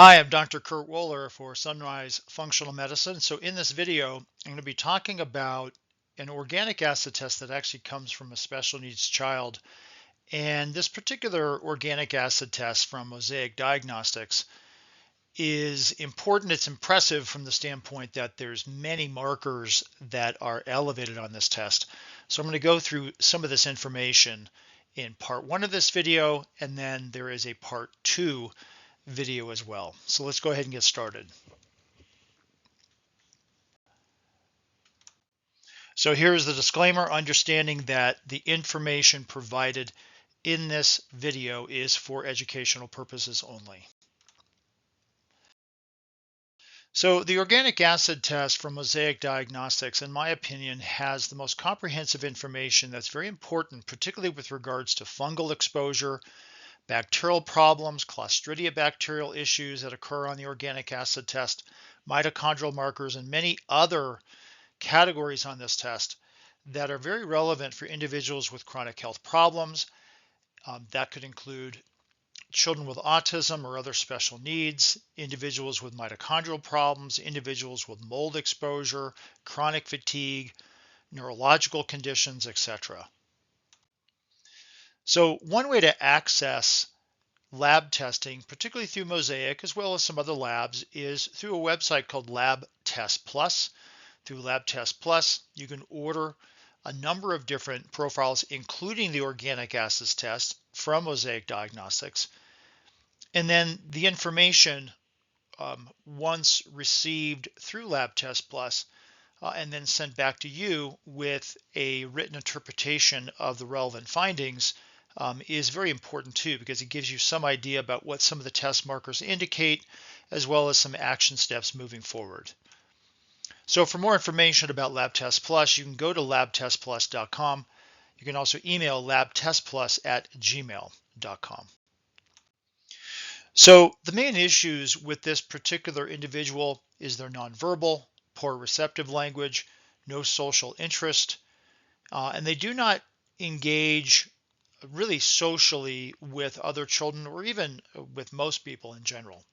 Hi, I'm Dr. Kurt Wohler for Sunrise Functional Medicine. So in this video, I'm going to be talking about an organic acid test that actually comes from a special needs child. And this particular organic acid test from Mosaic Diagnostics is important. It's impressive from the standpoint that there's many markers that are elevated on this test. So I'm going to go through some of this information in part one of this video, and then there is a part two video as well. So let's go ahead and get started. So here's the disclaimer, understanding that the information provided in this video is for educational purposes only. So the organic acid test from Mosaic Diagnostics, in my opinion, has the most comprehensive information that's very important, particularly with regards to fungal exposure, bacterial problems, Clostridia bacterial issues that occur on the organic acid test, mitochondrial markers, and many other categories on this test that are very relevant for individuals with chronic health problems. That could include children with autism or other special needs, individuals with mitochondrial problems, individuals with mold exposure, chronic fatigue, neurological conditions, etc. So one way to access lab testing, particularly through Mosaic, as well as some other labs, is through a website called Lab Test Plus. Through Lab Test Plus, you can order a number of different profiles, including the organic acids test from Mosaic Diagnostics. And then the information, once received through Lab Test Plus, and then sent back to you with a written interpretation of the relevant findings, is very important too, because it gives you some idea about what some of the test markers indicate, as well as some action steps moving forward. So for more information about Lab Test Plus, you can go to labtestplus.com. You can also email labtestplus@gmail.com. So the main issues with this particular individual is their nonverbal, poor receptive language, no social interest, and they do not engage really socially with other children or even with most people in general.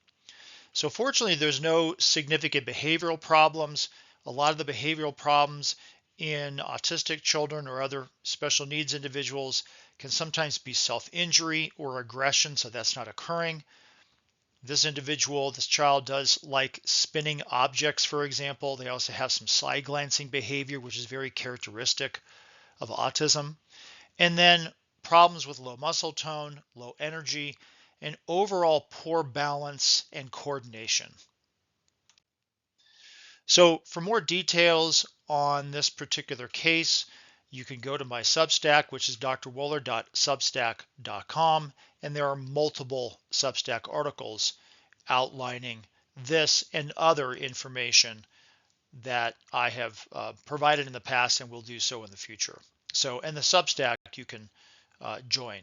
So fortunately, there's no significant behavioral problems. A lot of the behavioral problems in autistic children or other special needs individuals can sometimes be self-injury or aggression, so that's not occurring. This individual, this child, does like spinning objects, for example. They also have some side glancing behavior, which is very characteristic of autism. And then problems with low muscle tone, low energy, and overall poor balance and coordination. So for more details on this particular case, you can go to my Substack, which is drwohler.substack.com, and there are multiple Substack articles outlining this and other information that I have provided in the past and will do so in the future. So in the Substack, you can join.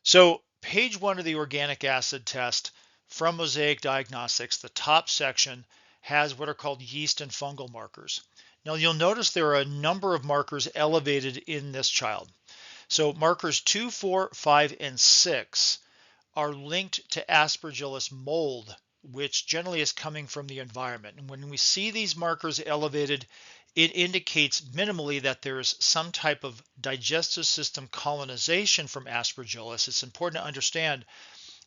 So page one of the organic acid test from Mosaic Diagnostics, the top section has what are called yeast and fungal markers. Now you'll notice there are a number of markers elevated in this child. So markers 2, 4, 5, and 6 are linked to Aspergillus mold, which generally is coming from the environment. And when we see these markers elevated, it indicates minimally that there's some type of digestive system colonization from Aspergillus. It's important to understand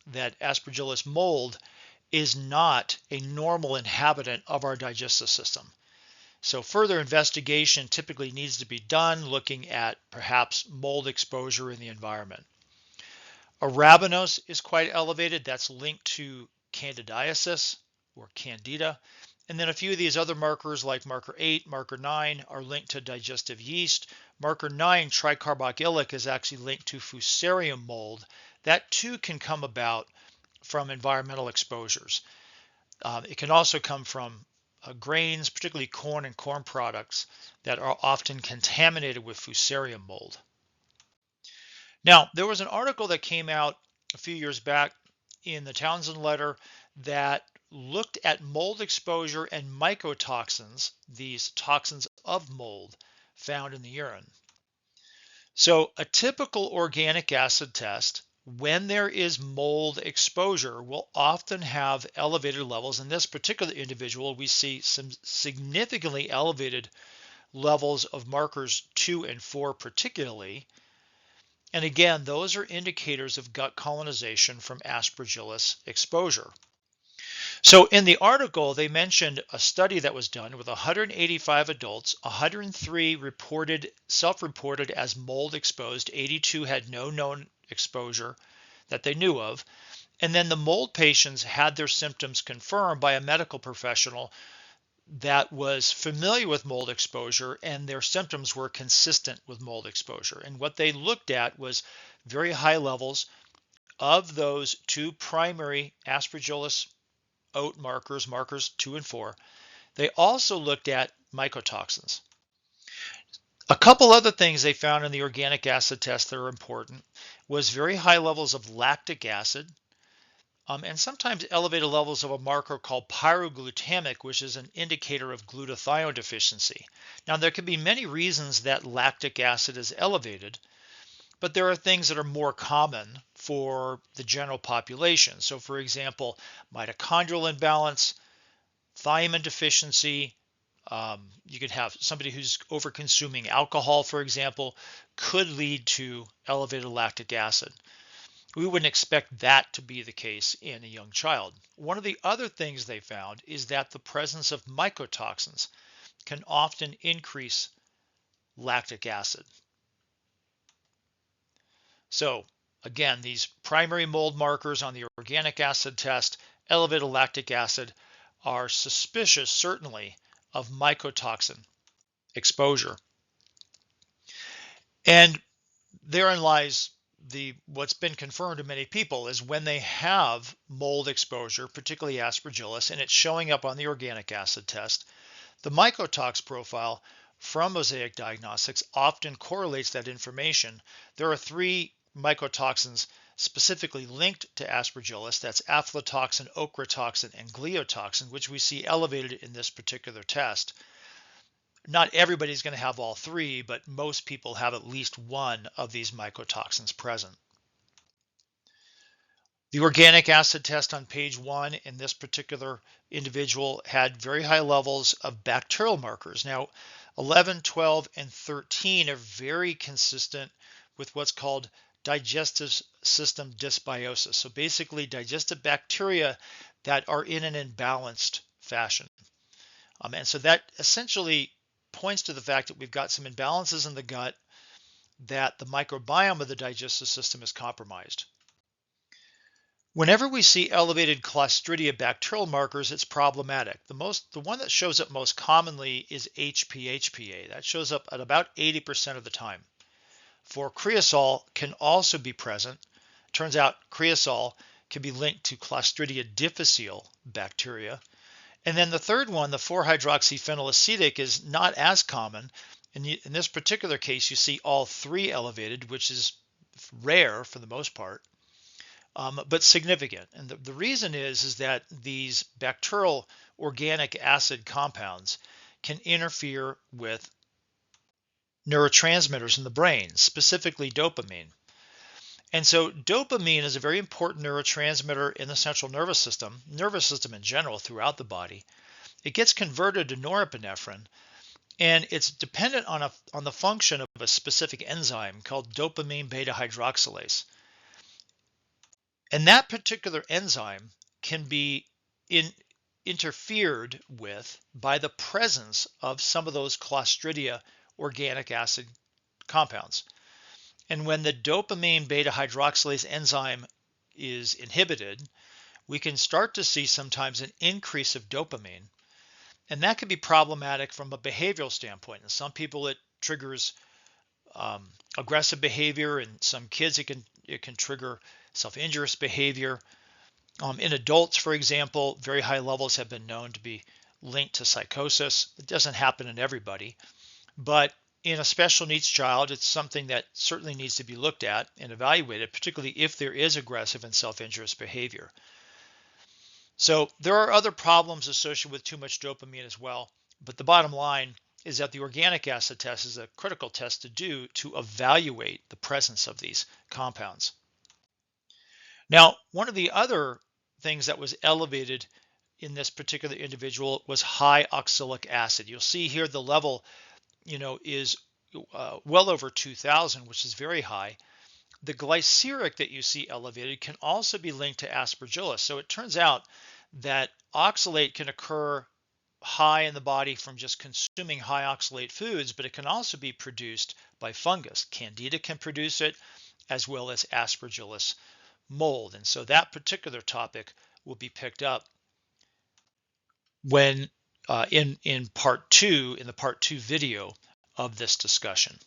that Aspergillus mold is not a normal inhabitant of our digestive system. So further investigation typically needs to be done, looking at perhaps mold exposure in the environment. Arabinose is quite elevated. That's linked to candidiasis or candida. And then a few of these other markers like marker 8, marker 9 are linked to digestive yeast. Marker 9, tricarboxylic, is actually linked to fusarium mold. That too can come about from environmental exposures. It can also come from grains, particularly corn and corn products, that are often contaminated with fusarium mold. Now, there was an article that came out a few years back in the Townsend letter that looked at mold exposure and mycotoxins, these toxins of mold found in the urine. So a typical organic acid test when there is mold exposure, will often have elevated levels. In this particular individual, we see some significantly elevated levels of markers 2 and 4 particularly. And again, those are indicators of gut colonization from Aspergillus exposure. So in the article, they mentioned a study that was done with 185 adults, 103 self-reported as mold exposed, 82 had no known exposure that they knew of. And then the mold patients had their symptoms confirmed by a medical professional that was familiar with mold exposure, and their symptoms were consistent with mold exposure. And what they looked at was very high levels of those two primary Aspergillus OAT markers, markers 2 and 4. They also looked at mycotoxins. A couple other things they found in the organic acid test that are important was very high levels of lactic acid, and sometimes elevated levels of a marker called pyroglutamic, which is an indicator of glutathione deficiency. Now, there can be many reasons that lactic acid is elevated, but there are things that are more common for the general population. So, for example, mitochondrial imbalance, thiamine deficiency. You could have somebody who's over-consuming alcohol, for example, could lead to elevated lactic acid. We wouldn't expect that to be the case in a young child. One of the other things they found is that the presence of mycotoxins can often increase lactic acid. So again, these primary mold markers on the organic acid test, elevated lactic acid, are suspicious, certainly, of mycotoxin exposure. And therein lies what's been confirmed to many people is when they have mold exposure, particularly Aspergillus, and it's showing up on the organic acid test, the mycotox profile from Mosaic Diagnostics often correlates that information. There are 3 mycotoxins specifically linked to Aspergillus. That's aflatoxin, ochratoxin, and gliotoxin, which we see elevated in this particular test. Not everybody's going to have all 3, but most people have at least one of these mycotoxins present. The organic acid test on page 1 in this particular individual had very high levels of bacterial markers. Now, 11, 12, and 13 are very consistent with what's called digestive system dysbiosis. So basically, digestive bacteria that are in an imbalanced fashion. And so that essentially points to the fact that we've got some imbalances in the gut, that the microbiome of the digestive system is compromised. Whenever we see elevated Clostridia bacterial markers, it's problematic. The one that shows up most commonly is HPHPA. That shows up at about 80% of the time. For creosol can also be present. Turns out creosol can be linked to Clostridia difficile bacteria. And then the third one, the 4-hydroxyphenylacetic, is not as common. In this particular case, you see all 3 elevated, which is rare for the most part, but significant. And the reason is that these bacterial organic acid compounds can interfere with neurotransmitters in the brain, specifically dopamine. And so dopamine is a very important neurotransmitter in the central nervous system in general throughout the body. It gets converted to norepinephrine, and it's dependent on the function of a specific enzyme called dopamine beta hydroxylase. And that particular enzyme can be interfered with by the presence of some of those Clostridia organic acid compounds. And when the dopamine beta hydroxylase enzyme is inhibited, we can start to see sometimes an increase of dopamine. And that can be problematic from a behavioral standpoint. In some people, it triggers aggressive behavior. In some kids, it can trigger self-injurious behavior. In adults, for example, very high levels have been known to be linked to psychosis. It doesn't happen in everybody, but in a special needs child, it's something that certainly needs to be looked at and evaluated, particularly if there is aggressive and self-injurious behavior. So there are other problems associated with too much dopamine as well, but the bottom line is that the organic acid test is a critical test to do to evaluate the presence of these compounds. Now, one of the other things that was elevated in this particular individual was high oxalic acid. You'll see here the level, is well over 2000, which is very high. The glyceric that you see elevated can also be linked to aspergillus. So it turns out that oxalate can occur high in the body from just consuming high oxalate foods, but it can also be produced by fungus. Candida can produce it, as well as aspergillus mold. And so that particular topic will be picked up when in part two, in the part two video of this discussion.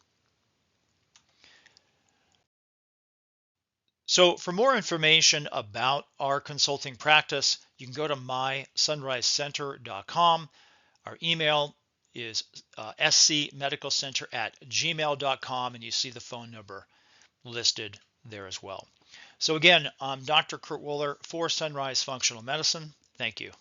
So for more information about our consulting practice, you can go to mysunrisecenter.com. Our email is scmedicalcenter@gmail.com, and you see the phone number listed there as well. So again, I'm Dr. Kurt Wohler for Sunrise Functional Medicine. Thank you.